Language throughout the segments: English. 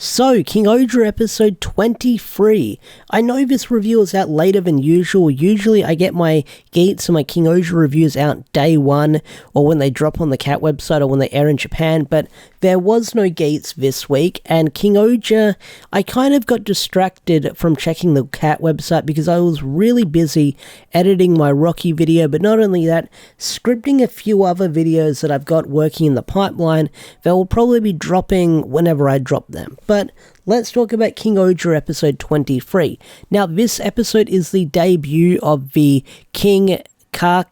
So, King Ohger episode 23. I know this review is out later than usual. Usually I get my Geats and my King Ohger reviews out day one, or when they drop on the Cat website, or when they air in Japan, but there was no Geats this week, and King Ohger, I kind of got distracted from checking the Cat website because I was really busy editing my Rocky video, but not only that, scripting a few other videos that I've got working in the pipeline that will probably be dropping whenever I drop them. But let's talk about King Ohger episode 23. Now, this episode is the debut of the King Kabuto,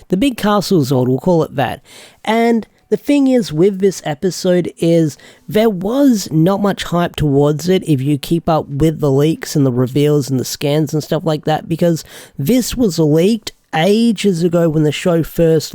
the big castle Zord, we'll call it that. And the thing is with this episode is there was not much hype towards it if you keep up with the leaks and the reveals and the scans and stuff like that, because this was leaked ages ago when the show first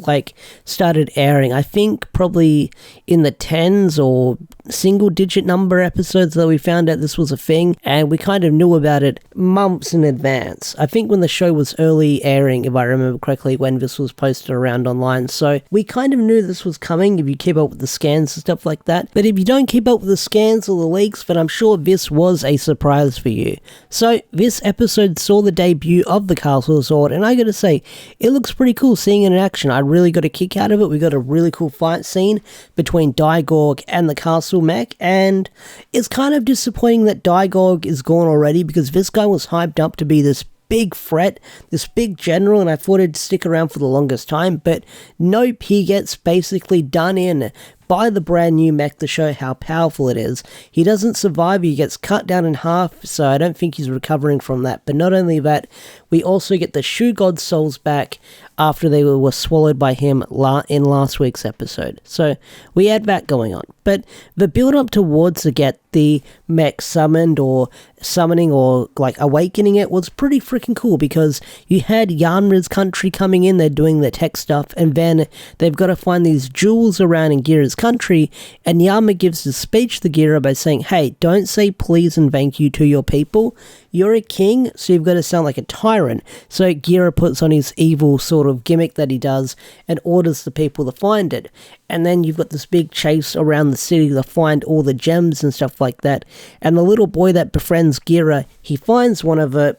started airing. I think probably in the tens or single digit number episodes that we found out this was a thing, and we kind of knew about it months in advance. I think when the show was early airing, if I remember correctly, when this was posted around online, so we kind of knew this was coming if you keep up with the scans and stuff like that. But if you don't keep up with the scans or the leaks, then I'm sure this was a surprise for you. So this episode saw the debut of the Castle Zord, and I gotta say, it looks pretty cool seeing it in action. I really got a kick out of it. We got a really cool fight scene between Daigorg and the Castle Mech, and it's kind of disappointing that Daigorg is gone already, because this guy was hyped up to be this big threat, this big general, and I thought he'd stick around for the longest time, but nope, he gets basically done in by the brand new mech to show how powerful it is. He doesn't survive, he gets cut down in half, so I don't think he's recovering from that. But not only that, we also get the Shoe God souls back after they were swallowed by him in last week's episode. So we had that going on. But the build up towards to get the mech summoned or summoning or awakening it was pretty freaking cool, because you had Yanra's country coming in, they're doing their tech stuff, and then they've got to find these jewels around in Geara's country, and Yanma gives a speech to Geara by saying, hey, don't say please and thank you to your people. You're a king, so you've got to sound like a tyrant. So Geara puts on his evil sort of gimmick that he does and orders the people to find it. And then you've got this big chase around the city to find all the gems and stuff like that. And the little boy that befriends Geara, he finds one of the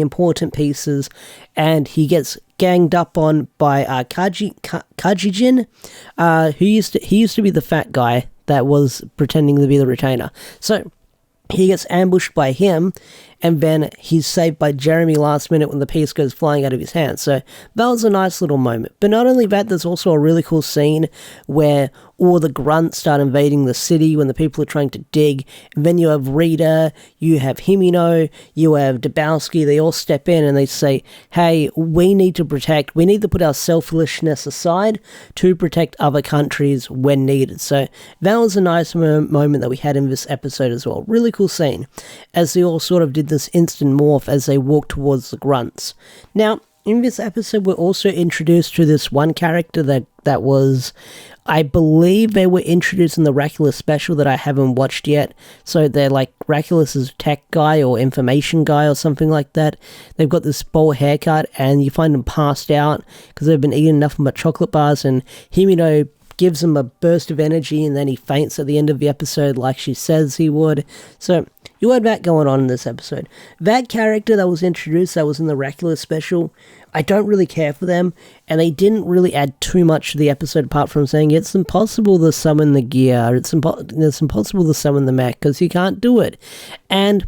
important pieces, and he gets ganged up on by Kajijin, he used to be the fat guy that was pretending to be the retainer. So he gets ambushed by him, and then he's saved by Jeremy last minute when the piece goes flying out of his hand. So that was a nice little moment. But not only that, there's also a really cool scene where all the grunts start invading the city when the people are trying to dig. And then you have Rita, you have Himino, you have Dabowski. They all step in and they say, hey, we need to put our selfishness aside to protect other countries when needed. So that was a nice moment that we had in this episode as well. Really cool scene, as they all sort of did this instant morph as they walk towards the grunts. Now, in this episode, we're also introduced to this one character that was, I believe they were introduced in the Raculus special that I haven't watched yet. So they're like Raculus's tech guy or information guy or something like that. They've got this bowl haircut, and you find them passed out because they've been eating nothing but chocolate bars, and Himino gives him a burst of energy, and then he faints at the end of the episode like she says he would. So you had that going on in this episode. That character that was introduced, that was in the Raculus special, I don't really care for them, and they didn't really add too much to the episode apart from saying it's impossible to summon the gear, it's impossible to summon the mech, because you can't do it. And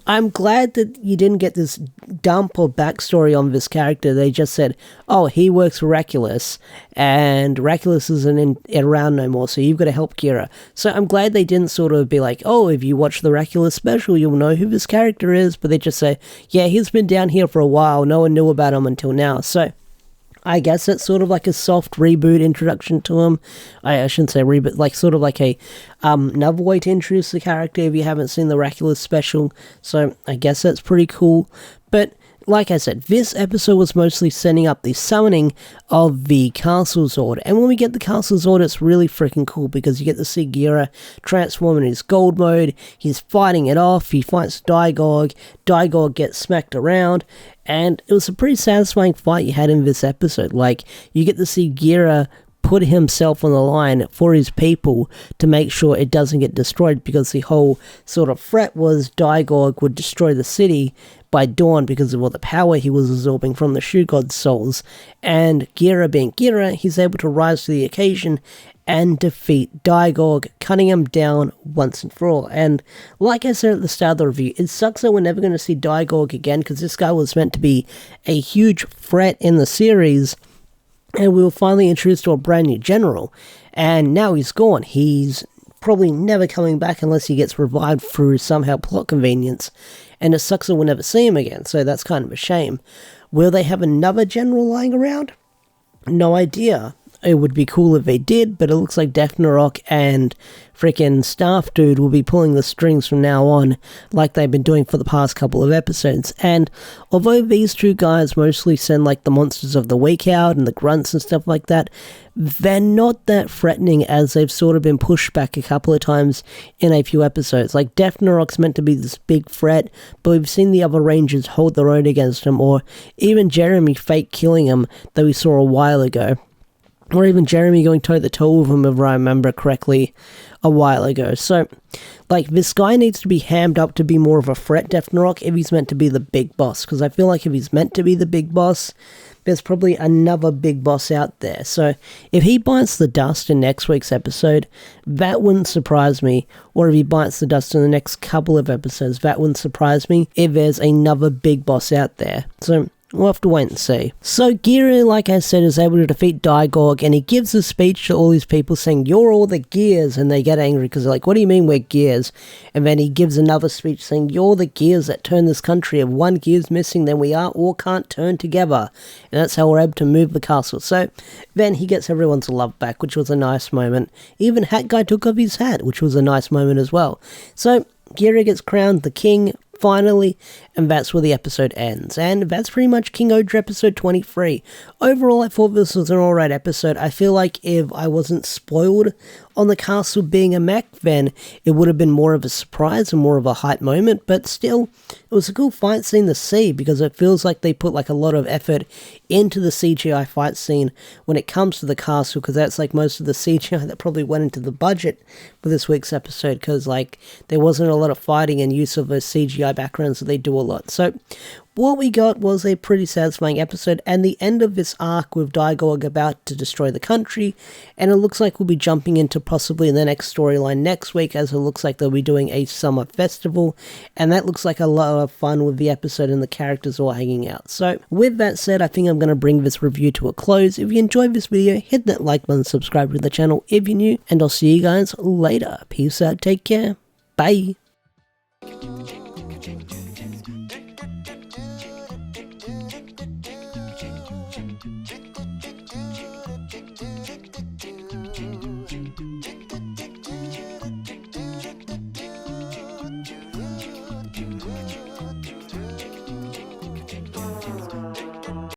I'm glad that you didn't get this dump or backstory on this character. They just said, oh, he works for Raculus, and Raculus isn't around no more, so you've got to help Geara. So I'm glad they didn't sort of be like, oh, if you watch the Raculus special, you'll know who this character is, but they just say, yeah, he's been down here for a while, no one knew about him until now. So I guess that's sort of like a soft reboot introduction to him. I shouldn't say reboot, like sort of like a another way to introduce the character if you haven't seen the Raculus special. So I guess that's pretty cool. But like I said, this episode was mostly setting up the summoning of the Castle Zord. And when we get the Castle Zord, it's really freaking cool, because you get to see Geara transform in his gold mode. He's fighting it off. He fights Daigorg. Daigorg gets smacked around. And it was a pretty satisfying fight you had in this episode. Like, you get to see Geara put himself on the line for his people to make sure it doesn't get destroyed, because the whole sort of threat was Daigorg would destroy the city by dawn because of all the power he was absorbing from the Shoe God's souls. And Gira being Gira, he's able to rise to the occasion and defeat Daigorg, cutting him down once and for all. And like I said at the start of the review, it sucks that we're never going to see Daigorg again, because this guy was meant to be a huge threat in the series, and we were finally introduced to a brand new general, and now he's gone. He's probably never coming back unless he gets revived through somehow plot convenience, and it sucks that we'll never see him again, so that's kind of a shame. Will they have another general lying around? No idea. It would be cool if they did, but it looks like Defnarok and freaking Staff Dude will be pulling the strings from now on, like they've been doing for the past couple of episodes. And although these two guys mostly send like the monsters of the week out and the grunts and stuff like that, they're not that threatening, as they've sort of been pushed back a couple of times in a few episodes. Like Defnarok's meant to be this big threat, but we've seen the other Rangers hold their own against him, or even Jeremy fake killing him that we saw a while ago. Or even Jeremy going toe-to-toe with him, if I remember correctly, a while ago. So, like, this guy needs to be hammed up to be more of a threat, Defnarok, if he's meant to be the big boss. Because I feel like if he's meant to be the big boss, there's probably another big boss out there. So, if he bites the dust in next week's episode, that wouldn't surprise me. Or if he bites the dust in the next couple of episodes, that wouldn't surprise me if there's another big boss out there. So, we'll have to wait and see. So Gira, like I said, is able to defeat Daigorg, and he gives a speech to all these people saying, "You're all the Gears," and they get angry because they're like, "What do you mean we're Gears?" And then he gives another speech saying, "You're the Gears that turn this country. If one Gear's missing, then we all can't turn together." And that's how we're able to move the castle. So then he gets everyone's love back, which was a nice moment. Even Hat Guy took off his hat, which was a nice moment as well. So Gira gets crowned the king, finally, and that's where the episode ends. And that's pretty much King Ohger episode 23. Overall, I thought this was an alright episode. I feel like if I wasn't spoiled on the castle being a mech, then it would have been more of a surprise and more of a hype moment, but still, it was a cool fight scene to see, because it feels like they put like a lot of effort into the CGI fight scene when it comes to the castle, because that's like most of the CGI that probably went into the budget for this week's episode, because like there wasn't a lot of fighting and use of those CGI backgrounds that they do a lot. So what we got was a pretty satisfying episode, and the end of this arc with Daigorg about to destroy the country, and it looks like we'll be jumping into possibly the next storyline next week, as it looks like they'll be doing a summer festival, and that looks like a lot of fun with the episode and the characters all hanging out. So with that said, I think I'm going to bring this review to a close. If you enjoyed this video, hit that like button, subscribe to the channel if you're new, and I'll see you guys later. Peace out, take care, bye.